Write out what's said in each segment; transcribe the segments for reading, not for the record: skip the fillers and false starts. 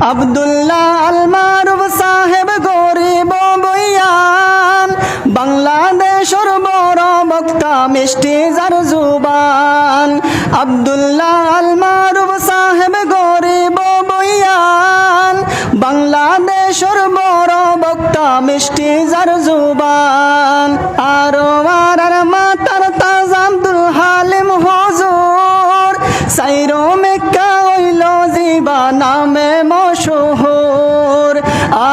আব্দুল্লাহ আল মারুফ সাহেব গরিব বইয়ান, বাংলাদেশের বড় বক্তা মিষ্টি যার জুবান। আব্দুল্লাহ আল মারুফ সাহেব গরিব বইয়ান, বাংলাদেশের বড় বক্তা মিষ্টি যার জুবান। আরো আর মাতার তাজ আব্দুল হালিম হুজুর, সাইরো মেক্কা হইল জিবা নামে মশহুর।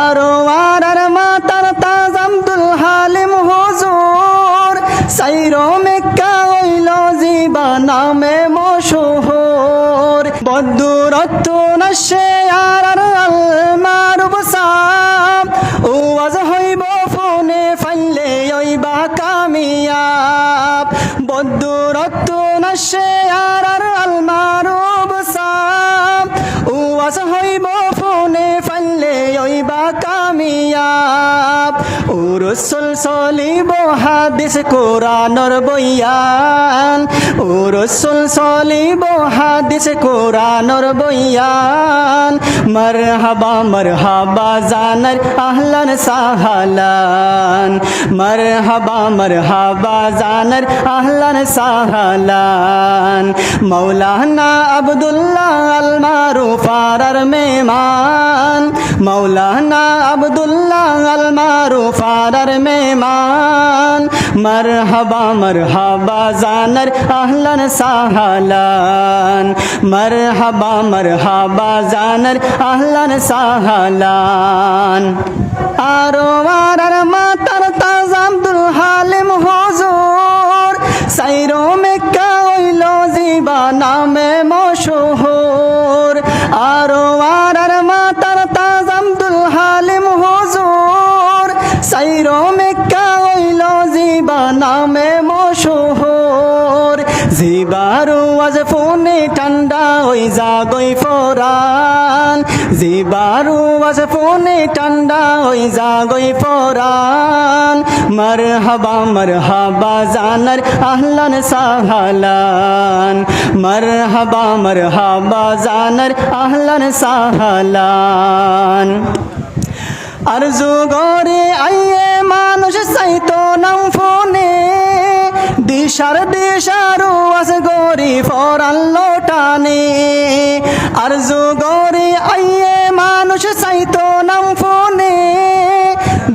আরো আর মাতার তাজ আব্দুল হালিম হুজুর, সাইরো মেক্কা হইল জিবা নামে মশহুর। বদুরত নশে আর আল মারুফ সাহেব, ওয়াজ হইব ফোনে ফাইলে হইবা কামিয়াব। বদুরত নশে আর আল মারুফ সাহেব, ওয়াজ হইব ফোনে ফাইলে হইবা কামিয়াব। ও রাসূল চলিব হাদিস কোরআনের বয়ান, ও রাসূল চলিব হাদিস কোরআনের বয়ান। মারহাবা মারহাবা জানার আহলান সাহলান, মারহাবা মারহাবা জানার আহলান সাহলান। মাওলানা আব্দুল্লাহ আল মারুফ আর মেহমান, মাওলানা আব্দুল্লাহ আল মারুফ আর মেহমান। মারহাবা মারহাবা জানার আহলান সাহলান, মারহাবা মারহাবা জানার আহলান সাহলান। আরো আর মাতার তাজ আব্দুল হালিম হুজুর, সাইরো মেক্কা হইল জিবা নামে মশহুর। আরো আর মাতার তাজ আব্দুল হালিম হুজুর, সাইরো মেক্কা হইল জিবা নামে মশহুর। জিবারু আজ ফোনে ঠান্ডা হই জাগই ফরান, জিবারু আজ ফোনে ঠান্ডা হই জাগই ফরান। মারহাবা মারহাবা জানার আহলান সাহলান, মারহাবা মারহাবা জানার আহলান সাহলান। আরজু গরে আইয়ে মানুষ চাইতো নাম ফোনে, দিশার দিশারু আছে গরি ফরান লোটানে। আরজু গরে আইয়ে মানুষ চাইতো নাম ফোনে,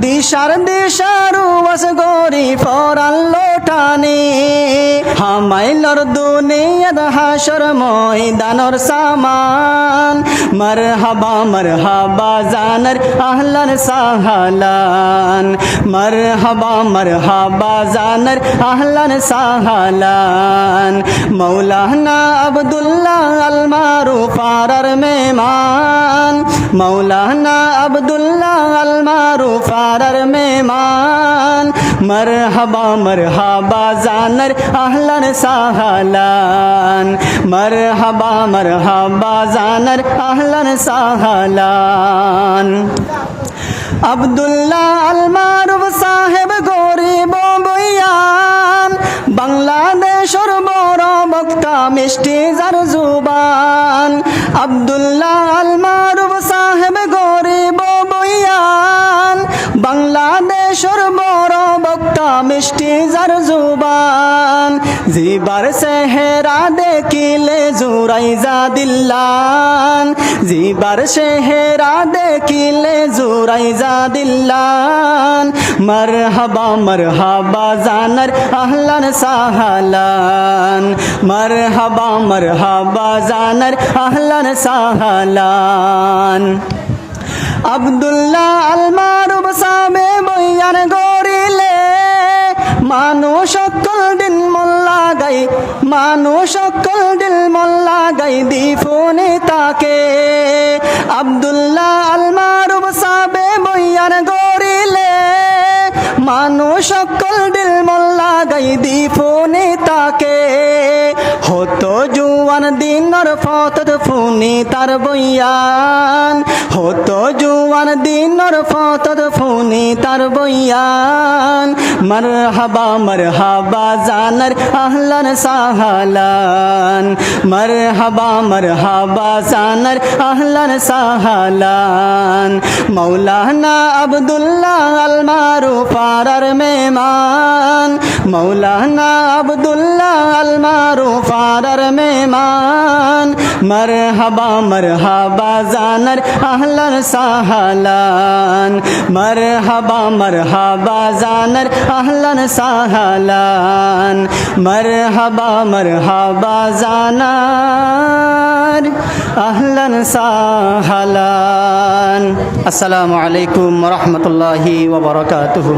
দিশার দিশারু আছে গরি ফরান লোটানে। হামাইলর দুনিয়াত হাসর ময়দানর সামান, মারহাবা মারহাবা জানার আহলান সাহলান, মারহাবা মারহাবা জানার আহলান সাহলান। মাওলানা আব্দুল্লাহ আল মারুফ আর মেহমান, মাওলানা আব্দুল্লাহ আল মারুফ আর মেহমান। মারহাবা মারহাবা জানার আহলান সাহলান, মারহাবা মারহাবা জানার আহলান সাহলান। আব্দুল্লাহ আল মারুফ সাহেব গরিব বইয়ান, বাংলাদেশের বড় বক্তা মিষ্টি যার জুবান। আব্দুল্লাহ আল মারুফ সাহেব গরিব বইয়ান, বাংলাদেশের বড় বক্তা মিষ্টি যার জুবান। জিবার চেহেরা দেখিলে জুরাই যা দিল্লান, জিবার চেহেরা দেখিলে জুরাই যা দিল্লান। মারহাবা মারহাবা জানার আহলান সাহলান, মারহাবা মারহাবা জানার আহলান সাহলান। আব্দুল্লাহ আল মারুফ সাবে বইয়ান গরিলে, মানুষ সকল দিন মোল্লা গাই, মানুষ সকল দিল মোল্লা গাই দিফুনি তাকে। আব্দুল্লাহ আল মারুফ সাবে বইয়ান গরিলে, মানুষ সকল দিল মোল্লা গাই দিফুনি তাকে। হতো জুয়ান দিন দিনর ফতত ফুনি তার বইয়ান হতো জুয়ান দিনর ফতত ফুনি তার বইয়ান মারহাবা জানার আহলান সাহালান মারহাবা জানার আহলান সাহালান মৌলানা আব্দুল্লাহ আল মারুফ আর মেহমান মৌলানা আব্দুল্লাহ আল মারুফ আর মেহমান মারহাবা জানার আহলান সাহালান মারহাবা জানার আহলান সাহালান মারহাবা জানার আহলান সাহালান। আসসালামু আলাইকুম ওয়া রাহমাতুল্লাহি ওয়া বারাকাতুহু।